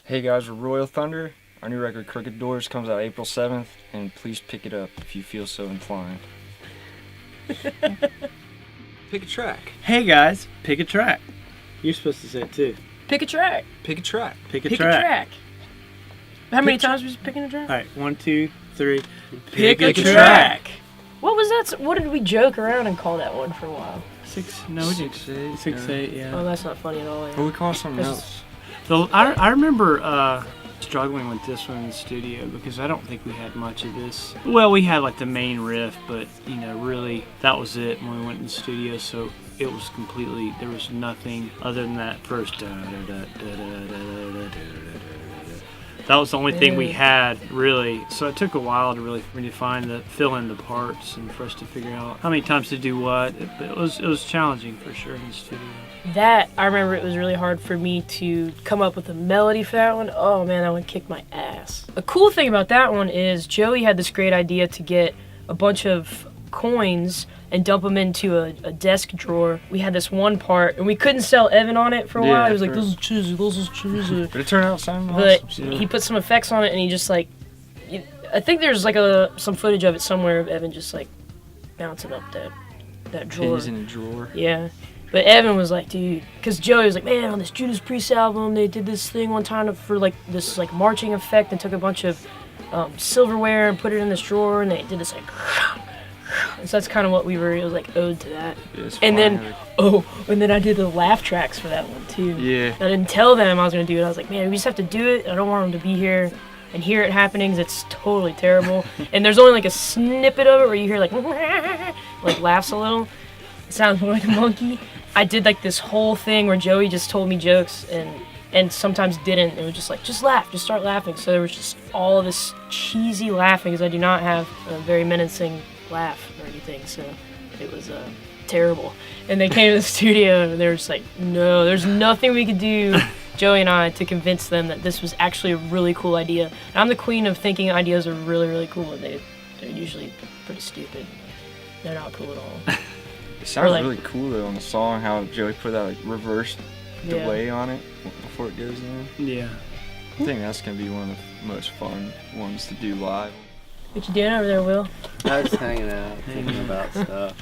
Hey guys, we're Royal Thunder. Our new record, Crooked Doors, comes out April 7th, and please pick it up if you feel so inclined. Pick a track. Hey guys, pick a track. You're supposed to say it too. Pick a track. Pick a track. Pick a Pick track. a track. How many times was picking a track? All right, 1, 2, 3. Pick a track. What was that? What did we joke around and call that one for a while? 6, no, we did 6, 8. 6, 8, yeah. Oh, that's not funny at all. But we call it something This else. So I remember struggling with this one in the studio because I don't think we had much of this. Well, we had like the main riff, but you know, really that was it when we went in the studio. So it was completely, there was nothing other than that first. That was the only thing we had really. So it took a while to really fill in the parts and for us to figure out how many times to do what. But it was challenging for sure in the studio. That, I remember it was really hard for me to come up with a melody for that one. Oh man, that one kicked my ass. The cool thing about that one is Joey had this great idea to get a bunch of coins and dump them into a desk drawer. We had this one part, and we couldn't sell Evan on it for a while. He was like, this is cheesy, this is cheesy. But it turned out sounding But awesome. he put some effects on it, and he just like, I think there's like some footage of it somewhere of Evan just like bouncing up that drawer. Pins in a drawer. Yeah. But Evan was like, dude, because Joey was like, man, on this Judas Priest album, they did this thing one time for like this like marching effect and took a bunch of silverware and put it in this drawer, and they did this like, and so that's kind of what it was like ode to that. Yeah, it's And then, fire. and then I did the laugh tracks for that one too. Yeah. I didn't tell them I was gonna do it. I was like, man, we just have to do it. I don't want them to be here and hear it happening because it's totally terrible. And there's only like a snippet of it where you hear like, like laughs a little. It sounds more like a monkey. I did like this whole thing where Joey just told me jokes and sometimes didn't. It was just like, just laugh, just start laughing. So there was just all of this cheesy laughing because I do not have a very menacing laugh or anything. So it was terrible. And they came to the studio and they were just like, no, there's nothing we could do, Joey and I, to convince them that this was actually a really cool idea. And I'm the queen of thinking ideas are really, really cool, and they're usually pretty stupid. They're not cool at all. It sounds like- really cool though on the song, how Joey put that like reverse Yeah. delay on it before it goes in. Yeah. I think that's going to be one of the most fun ones to do live. What you doing over there, Will? I was hanging out, thinking about stuff.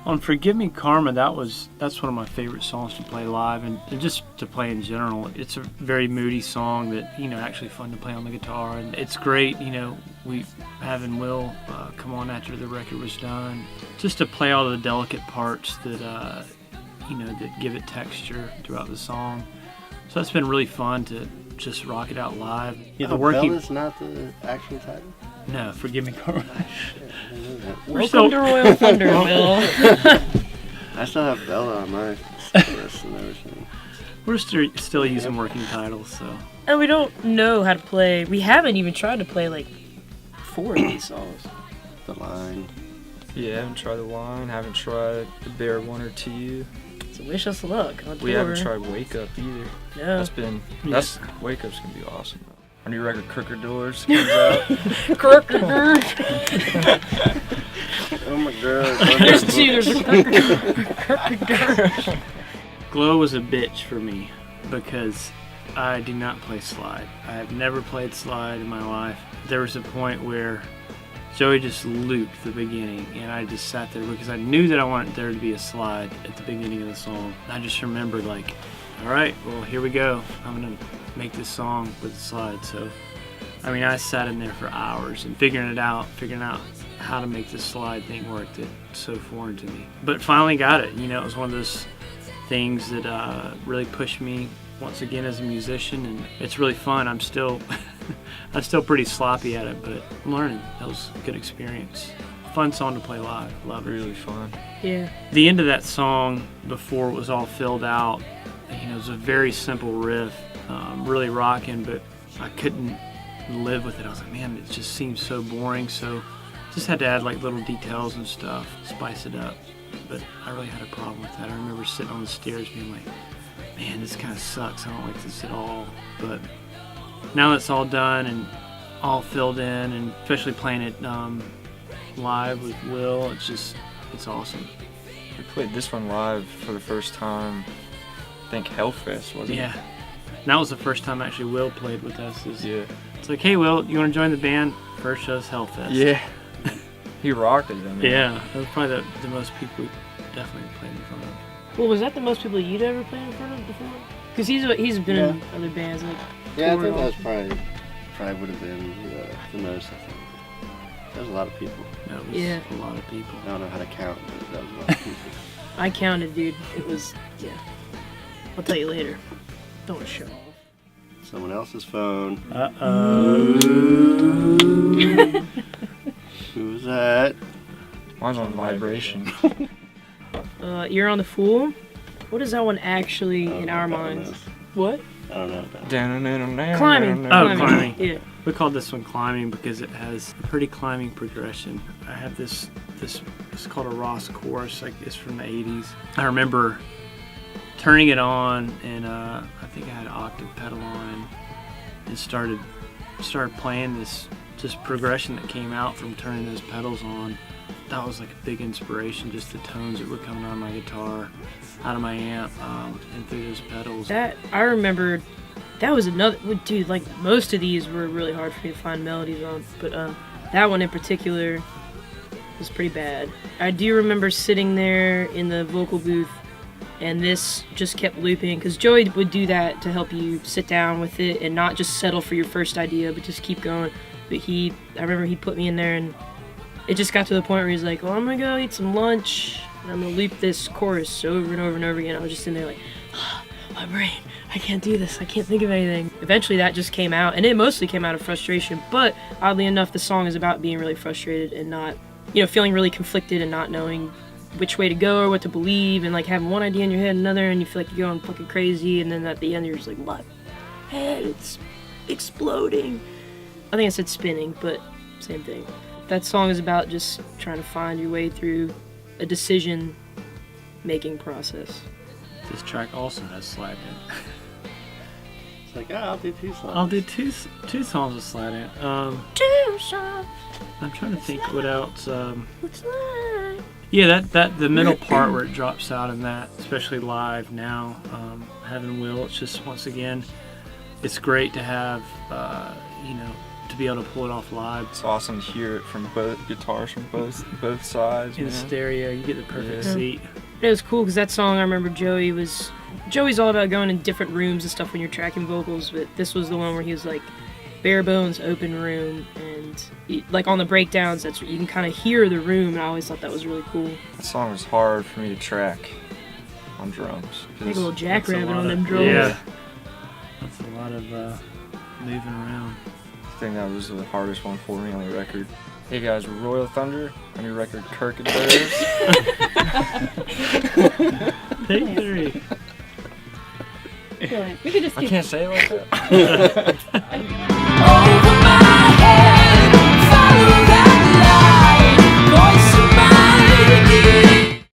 On Forgive Me Karma, that's one of my favorite songs to play live and just to play in general. It's a very moody song that, you know, actually fun to play on the guitar, and it's great, you know, we having Will come on after the record was done, just to play all the delicate parts that, you know, that give it texture throughout the song. So that's been really fun to just rock it out live. Yeah, the working. Bella's not the actual title? No, Forgive Me Karma. Welcome to Royal Thunder, Will. I still have Bella on my list and everything. We're still using working titles, so. And we don't know how to play. We haven't even tried to play like 4 of these songs. The line. Yeah, haven't tried the line, haven't tried the Bear 1 or 2. So wish us luck on We tour. haven't tried Wake Up either. No. Wake Up's gonna be awesome though. Our new record, Crooked Doors, comes out. Oh my god. There's 2. There's a Glow was a bitch for me because I do not play slide. I have never played slide in my life. There was a point where Joey just looped the beginning and I just sat there because I knew that I wanted there to be a slide at the beginning of the song. I just remembered like, all right, well, here we go. I'm gonna make this song with the slide. So, I mean, I sat in there for hours and figuring out how to make this slide thing work that's so foreign to me. But finally got it. You know, it was one of those things that really pushed me once again as a musician, and it's really fun. I'm still pretty sloppy at it, but I'm learning. That was a good experience. Fun song to play live. Love it. Really fun. Yeah. The end of that song, before it was all filled out, you know, it was a very simple riff, really rocking, but I couldn't live with it. I was like, man, it just seems so boring, so just had to add like little details and stuff, spice it up. But I really had a problem with that. I remember sitting on the stairs being like, man, this kind of sucks. I don't like this at all. But now that it's all done and all filled in, and especially playing it live with Will, it's awesome. We played this one live for the first time, I think Hellfest, wasn't Yeah. And that was the first time actually Will played with us. it? Yeah. It's like, hey, Will, you want to join the band? First show's Hellfest. Yeah. He rocked it, I mean. Yeah, that was probably the most people we definitely played in front of. Well, was that the most people you'd ever played in front of before? Because he's been in other bands like. Yeah, I toured think that was also. probably would have been the most. I think there was a lot of people. That was Yeah. a lot of people. I don't know how to count, but that was a lot of people. I counted, dude. It was I'll tell you later. Don't want to show off. Someone else's phone. Who was that? Mine's on vibration. You're on the Fool. What is that one actually in our I don't minds? know. What? I don't know. Climbing. Oh, climbing. Yeah. We called this one climbing because it has a pretty climbing progression. I have this it's called a Ross chorus, like it's from the 80s. I remember turning it on and I think I had an octave pedal on and started playing this progression that came out from turning those pedals on. That was like a big inspiration, just the tones that were coming out of my guitar, out of my amp, and through those pedals. That I remember. That was another dude. Like most of these were really hard for me to find melodies on, but that one in particular was pretty bad. I do remember sitting there in the vocal booth, and this just kept looping because Joey would do that to help you sit down with it and not just settle for your first idea, but just keep going. But I remember he put me in there, and it just got to the point where he's like, "Well, I'm gonna go eat some lunch, and I'm gonna loop this chorus over and over and over again." I was just in there like, oh, my brain. I can't do this. I can't think of anything. Eventually that just came out, and it mostly came out of frustration, but oddly enough, the song is about being really frustrated and not, feeling really conflicted and not knowing which way to go or what to believe, and like having one idea in your head and another, and you feel like you're going fucking crazy, and then at the end you're just like, my head, it's exploding. I think I said spinning, but same thing. That song is about just trying to find your way through a decision-making process. This track also has slide in. It's like, I'll do 2 songs. I'll do two songs with slide in. 2 songs. I'm trying to think what else. Looks like. Yeah, that the middle part where it drops out in that, especially live now, having Will, it's just once again, it's great to have, to be able to pull it off live. It's awesome to hear it from both guitars from both sides. In stereo, you get the perfect Yeah. seat. It was cool because that song, I remember Joey's all about going in different rooms and stuff when you're tracking vocals, but this was the one where he was like bare bones open room, and like on the breakdowns, that's where you can kind of hear the room, and I always thought that was really cool. That song was hard for me to track on drums. Like a little That's jackrabbit a lot on them of- drums. Yeah, that's a lot of moving around. I think that was the hardest one for me on the record. Hey guys, we're Royal Thunder on your record Kirk and Bears. Take 3. We could just I keep can't say it like that.